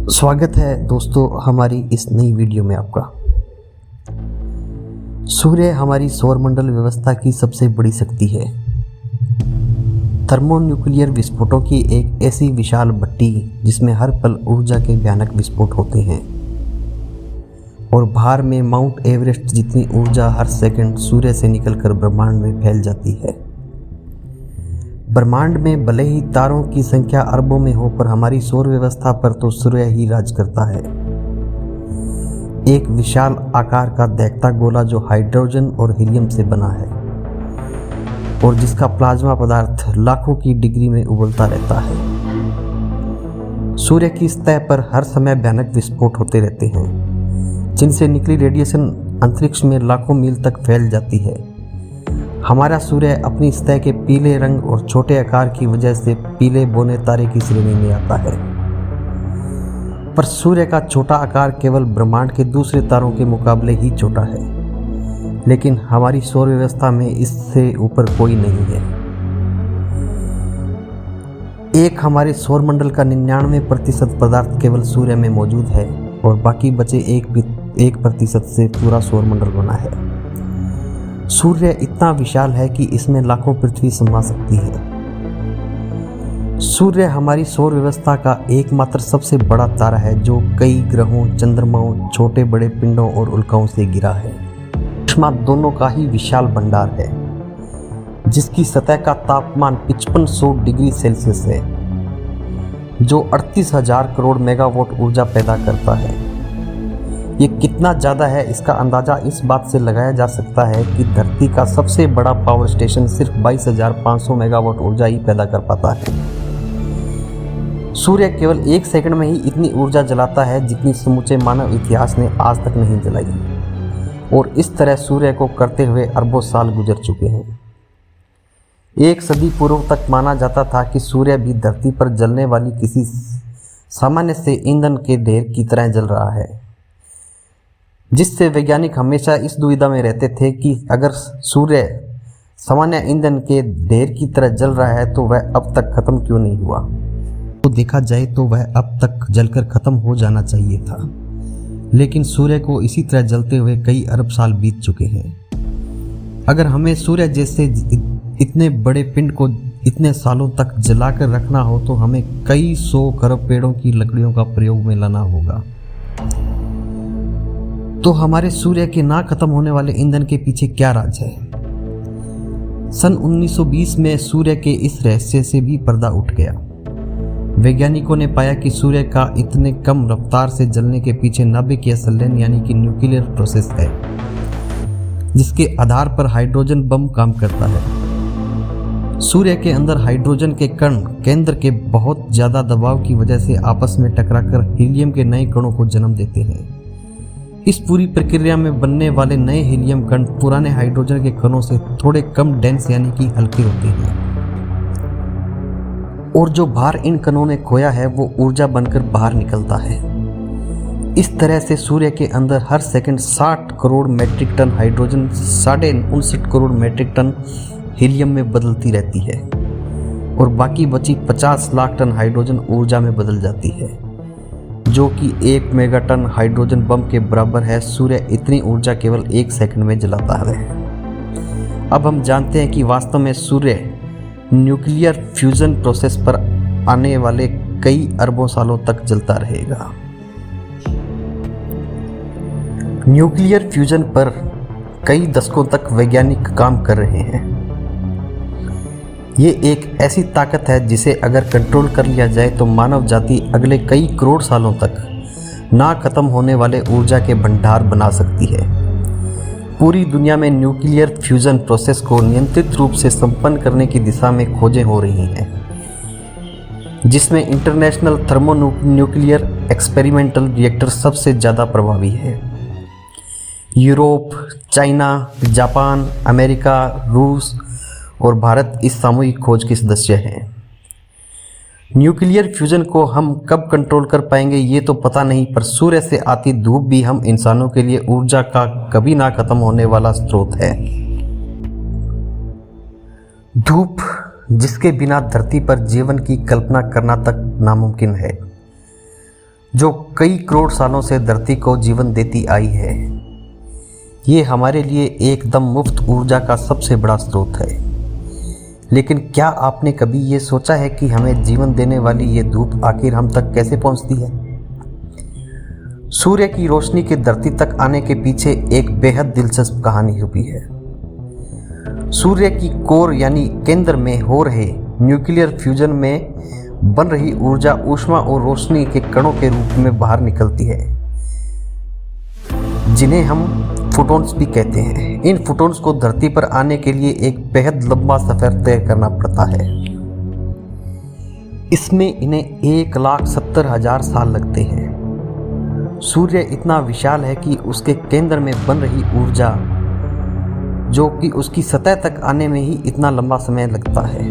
स्वागत है दोस्तों हमारी इस नई वीडियो में आपका। सूर्य हमारी सौरमंडल व्यवस्था की सबसे बड़ी शक्ति है। थर्मोन्यूक्लियर विस्फोटों की एक ऐसी विशाल भट्टी जिसमें हर पल ऊर्जा के भयानक विस्फोट होते हैं और भार में माउंट एवरेस्ट जितनी ऊर्जा हर सेकंड सूर्य से निकलकर ब्रह्मांड में फैल जाती है। ब्रह्मांड में भले ही तारों की संख्या अरबों में हो, पर हमारी सौर व्यवस्था पर तो सूर्य ही राज करता है। एक विशाल आकार का दैत्य गोला जो हाइड्रोजन और हीलियम से बना है और जिसका प्लाज्मा पदार्थ लाखों की डिग्री में उबलता रहता है। सूर्य की सतह पर हर समय भयानक विस्फोट होते रहते हैं, जिनसे निकली रेडिएशन अंतरिक्ष में लाखों मील तक फैल जाती है। हमारा सूर्य अपनी सतह के पीले रंग और छोटे आकार की वजह से पीले बौने तारे की श्रेणी में आता है, पर सूर्य का छोटा आकार केवल ब्रह्मांड के दूसरे तारों के मुकाबले ही छोटा है। लेकिन हमारी सौर व्यवस्था में इससे ऊपर कोई नहीं है। एक हमारे सौरमंडल का 99% पदार्थ केवल सूर्य में मौजूद है और बाकी बचे 1% से पूरा सौरमंडल बना है। सूर्य इतना विशाल है कि इसमें लाखों पृथ्वी समा सकती है। सूर्य हमारी सौर व्यवस्था का एकमात्र सबसे बड़ा तारा है जो कई ग्रहों, चंद्रमाओं, छोटे बड़े पिंडों और उल्काओं से घिरा है। ऊष्मा दोनों का ही विशाल भंडार है, जिसकी सतह का तापमान 5500 डिग्री सेल्सियस है, जो 38,000 करोड़ मेगावाट ऊर्जा पैदा करता है। ये कितना ज़्यादा है इसका अंदाज़ा इस बात से लगाया जा सकता है कि धरती का सबसे बड़ा पावर स्टेशन सिर्फ 22,500 मेगावाट ऊर्जा ही पैदा कर पाता है। सूर्य केवल 1 सेकंड में ही इतनी ऊर्जा जलाता है जितनी समूचे मानव इतिहास ने आज तक नहीं जलाई, और इस तरह सूर्य को करते हुए अरबों साल गुजर चुके हैं। 1 सदी पूर्व तक माना जाता था कि सूर्य भी धरती पर जलने वाली किसी सामान्य से ईंधन के ढेर की तरह जल रहा है, जिससे वैज्ञानिक हमेशा इस दुविधा में रहते थे कि अगर सूर्य सामान्य ईंधन के ढेर की तरह जल रहा है तो वह अब तक खत्म क्यों नहीं हुआ। तो देखा जाए तो वह अब तक जलकर खत्म हो जाना चाहिए था, लेकिन सूर्य को इसी तरह जलते हुए कई अरब साल बीत चुके हैं। अगर हमें सूर्य जैसे इतने बड़े पिंड को इतने सालों तक जलाकर रखना हो तो हमें कई 100 खरब पेड़ों की लकड़ियों का प्रयोग में लाना होगा। तो हमारे सूर्य के ना खत्म होने वाले ईंधन के पीछे क्या राज है? सन 1920 में सूर्य के इस रहस्य से भी पर्दा उठ गया। वैज्ञानिकों ने पाया कि सूर्य का इतने कम रफ्तार से जलने के पीछे नाभिकीय संलयन यानी कि न्यूक्लियर प्रोसेस है, जिसके आधार पर हाइड्रोजन बम काम करता है। सूर्य के अंदर हाइड्रोजन के कण केंद्र के बहुत ज्यादा दबाव की वजह से आपस में टकराकर हीलियम के नए कणों को जन्म देते हैं। इस पूरी प्रक्रिया में बनने वाले नए हीलियम कण पुराने हाइड्रोजन के कणों से थोड़े कम डेंस यानी कि हल्के होते हैं, और जो भार इन कणों ने खोया है वो ऊर्जा बनकर बाहर निकलता है। इस तरह से सूर्य के अंदर हर सेकंड 60 crore metric ton hydrogen 59.5 crore metric ton helium में बदलती रहती है, और बाकी बची 50 लाख टन हाइड्रोजन ऊर्जा में बदल जाती है, जो कि 1 मेगाटन हाइड्रोजन बम के बराबर है। सूर्य इतनी ऊर्जा केवल 1 सेकंड में जलाता है। अब हम जानते हैं कि वास्तव में सूर्य न्यूक्लियर फ्यूजन प्रोसेस पर आने वाले कई अरबों सालों तक जलता रहेगा। न्यूक्लियर फ्यूजन पर कई दशकों तक वैज्ञानिक काम कर रहे हैं। ये एक ऐसी ताकत है जिसे अगर कंट्रोल कर लिया जाए तो मानव जाति अगले कई करोड़ सालों तक ना खत्म होने वाले ऊर्जा के भंडार बना सकती है। पूरी दुनिया में न्यूक्लियर फ्यूजन प्रोसेस को नियंत्रित रूप से संपन्न करने की दिशा में खोजें हो रही हैं, जिसमें इंटरनेशनल थर्मोन्यूक्लियर एक्सपेरिमेंटल रिएक्टर सबसे ज़्यादा प्रभावी है। यूरोप, चाइना, जापान, अमेरिका, रूस और भारत इस सामूहिक खोज के सदस्य हैं। न्यूक्लियर फ्यूजन को हम कब कंट्रोल कर पाएंगे ये तो पता नहीं, पर सूर्य से आती धूप भी हम इंसानों के लिए ऊर्जा का कभी ना खत्म होने वाला स्रोत है। धूप जिसके बिना धरती पर जीवन की कल्पना करना तक नामुमकिन है। जो कई करोड़ सालों से धरती को जीवन देती आई है। ये हमारे लिए एकदम मुफ्त ऊर्जा का सबसे बड़ा स्रोत है। लेकिन क्या आपने कभी ये सोचा है कि हमें जीवन देने वाली ये धूप आखिर हम तक कैसे पहुंचती है? सूर्य की रोशनी के धरती तक आने के पीछे एक बेहद दिलचस्प कहानी छुपी है। सूर्य की कोर यानी केंद्र में हो रहे न्यूक्लियर फ्यूजन में बन रही ऊर्जा ऊष्मा और रोशनी के कणों के रूप में बाहर निकलती है, जिन्हें हम फोटॉन्स भी कहते हैं। इन फोटॉन्स को धरती पर आने के लिए एक बेहद लंबा सफर तय करना पड़ता है। इसमें इन्हें 1,70,000 साल लगते हैं। सूर्य इतना विशाल है कि उसके केंद्र में बन रही ऊर्जा, जो कि उसकी सतह तक आने में ही इतना लंबा समय लगता है।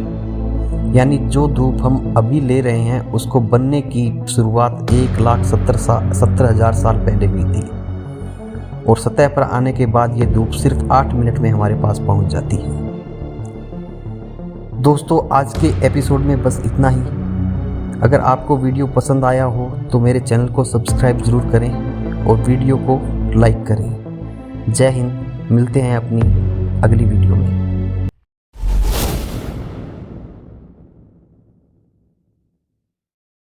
यानी जो धूप हम अभी ले रहे हैं उसको बनने की शुरुआत 1,70,000 साल पहले हुई थी, और सतह पर आने के बाद ये धूप सिर्फ 8 मिनट में हमारे पास पहुंच जाती है। दोस्तों, आज के एपिसोड में बस इतना ही। अगर आपको वीडियो पसंद आया हो तो मेरे चैनल को सब्सक्राइब ज़रूर करें और वीडियो को लाइक करें। जय हिंद। मिलते हैं अपनी अगली वीडियो में।